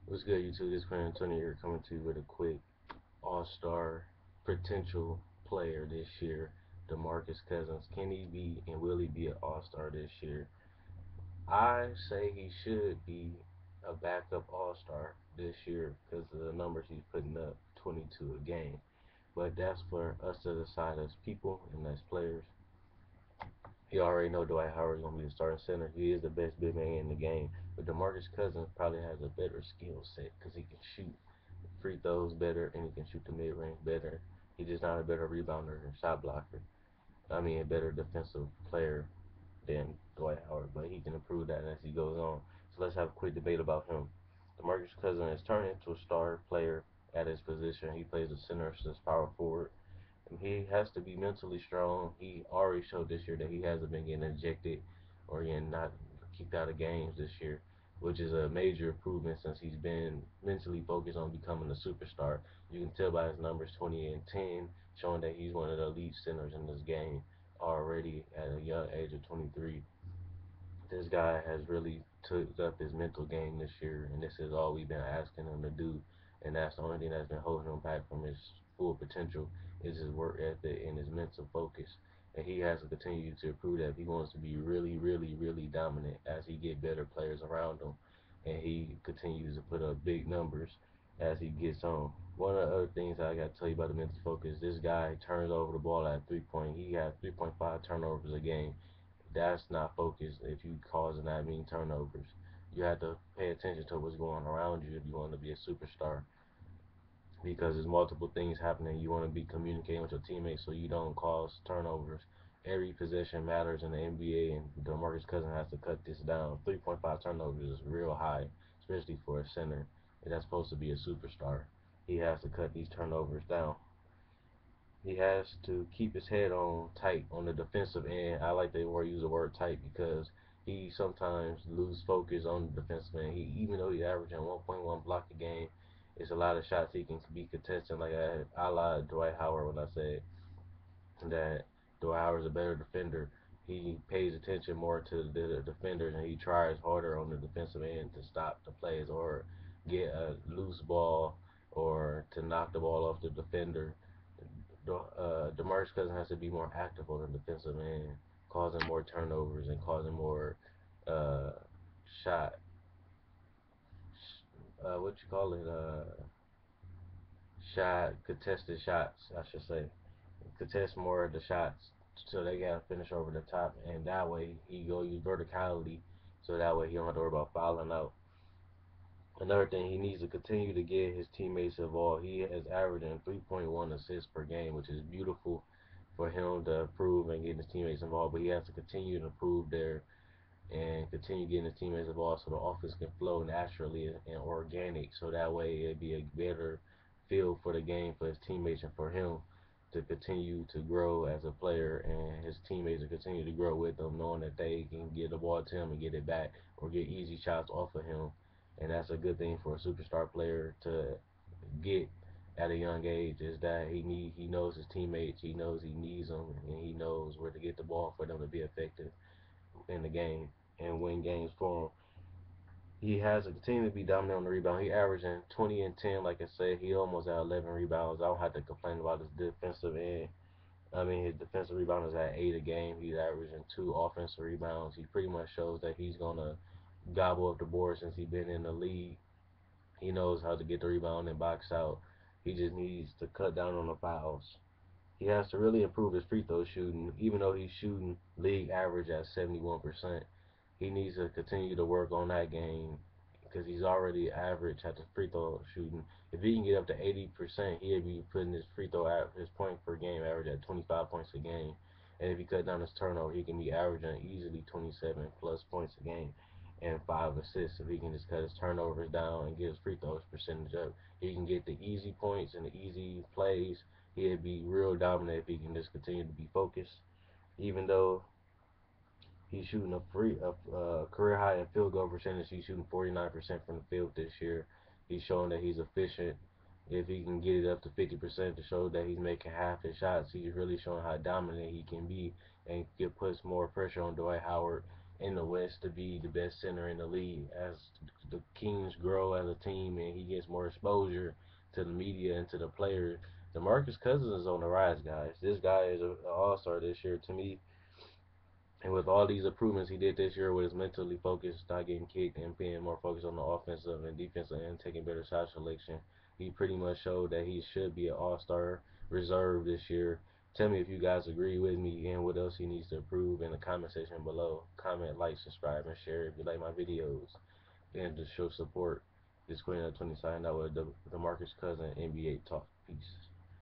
What's good, YouTube? This is Quinn Antonio here coming to you with a quick all-star potential player this year, Demarcus Cousins. Can he be and will he be an all-star this year? I say he should be a backup all-star this year because of the numbers he's putting up, 22 a game. But that's for us to decide as people and as players. You already know Dwight Howard's gonna be the starting center. He is the best big man in the game. But Demarcus Cousins probably has a better skill set because he can shoot free throws better and he can shoot the mid range better. He's just not a better rebounder and shot blocker. I mean, a better defensive player than Dwight Howard, but he can improve that as he goes on. So let's have a quick debate about him. DeMarcus Cousins has turned into a star player at his position. He plays a center since power forward. He has to be mentally strong. He already showed this year that he hasn't been getting ejected or getting not kicked out of games this year, which is a major improvement since he's been mentally focused on becoming a superstar. You can tell by his numbers 20 and 10, showing that he's one of the elite centers in this game already at a young age of 23. This guy has really took up his mental game this year, and this is all we've been asking him to do. And that's the only thing that's been holding him back from his full potential is his work ethic and his mental focus. And he has to continue to prove that if he wants to be really, really, really dominant as he get better players around him, and he continues to put up big numbers as he gets on. One of the other things I got to tell you about the mental focus, this guy turns over the ball at 3 point. He has 3.5 turnovers a game. That's not focused if you causing that many turnovers. You have to pay attention to what's going around you if you want to be a superstar because there's multiple things happening. You want to be communicating with your teammates so you don't cause turnovers. Every possession matters in the NBA, and DeMarcus Cousins has to cut this down. 3.5 turnovers is real high, especially for a center. And that's supposed to be a superstar. He has to cut these turnovers down. He has to keep his head on tight on the defensive end. I like to use the word tight because he sometimes lose focus on the defensive end. Even though he's averaging 1.1 block a game, it's a lot of shots he can be contesting. Like I lied to Dwight Howard when I said that Dwight Howard's a better defender. He pays attention more to the defenders and he tries harder on the defensive end to stop the plays or get a loose ball or to knock the ball off the defender. Demarcus Cousins has to be more active on the defensive end, causing more turnovers and causing more uh, shot, what you call it, shot contested shots, I should say, contest more of the shots so they gotta finish over the top, and that way he go use verticality, so that way he don't have to worry about fouling out. Another thing, he needs to continue to get his teammates involved. He is averaging 3.1 assists per game, which is beautiful for him to improve and get his teammates involved. But he has to continue to improve there and continue getting his teammates involved so the offense can flow naturally and organic. So that way it'd be a better feel for the game for his teammates and for him to continue to grow as a player and his teammates to continue to grow with him, knowing that they can get the ball to him and get it back or get easy shots off of him. And that's a good thing for a superstar player to get at a young age is that he knows his teammates, he knows he needs them, and he knows where to get the ball for them to be effective in the game and win games for him. He has to continue to be dominant on the rebound. He averaging 20 and 10, like I said. He almost at 11 rebounds. I don't have to complain about his defensive end. I mean, his defensive rebound is at 8 a game. He's averaging 2 offensive rebounds. He pretty much shows that he's going to gobble up the board since he's been in the league. He knows how to get the rebound and box out. He just needs to cut down on the fouls. He has to really improve his free throw shooting. Even though he's shooting league average at 71%, he needs to continue to work on that game because he's already average at the free throw shooting. If he can get up to 80%, he'll be putting his free throw his point per game average at 25 points a game. And if he cut down his turnover, he can be averaging easily 27 plus points a game and 5 assists. If he can just cut his turnovers down and get his free throws percentage up, he can get the easy points and the easy plays. He'd be real dominant if he can just continue to be focused. Even though he's shooting a career high in field goal percentage, he's shooting 49% from the field this year. He's showing that he's efficient. If he can get it up to 50% to show that he's making half his shots, he's really showing how dominant he can be and get puts more pressure on Dwight Howard. in the West to be the best center in the league. As the Kings grow as a team and he gets more exposure to the media and to the players, Demarcus Cousins is on the rise, guys. This guy is an all-star this year to me. And with all these improvements he did this year with his mentally focused, not getting kicked, and being more focused on the offensive and defensive end, taking better shot selection, he pretty much showed that he should be an all-star reserve this year. Tell me if you guys agree with me and what else he needs to improve in the comment section below. Comment, like, subscribe, and share if you like my videos. And to show support, this Queen of 20 signing out with the Demarcus Cousins NBA Talk. Peace.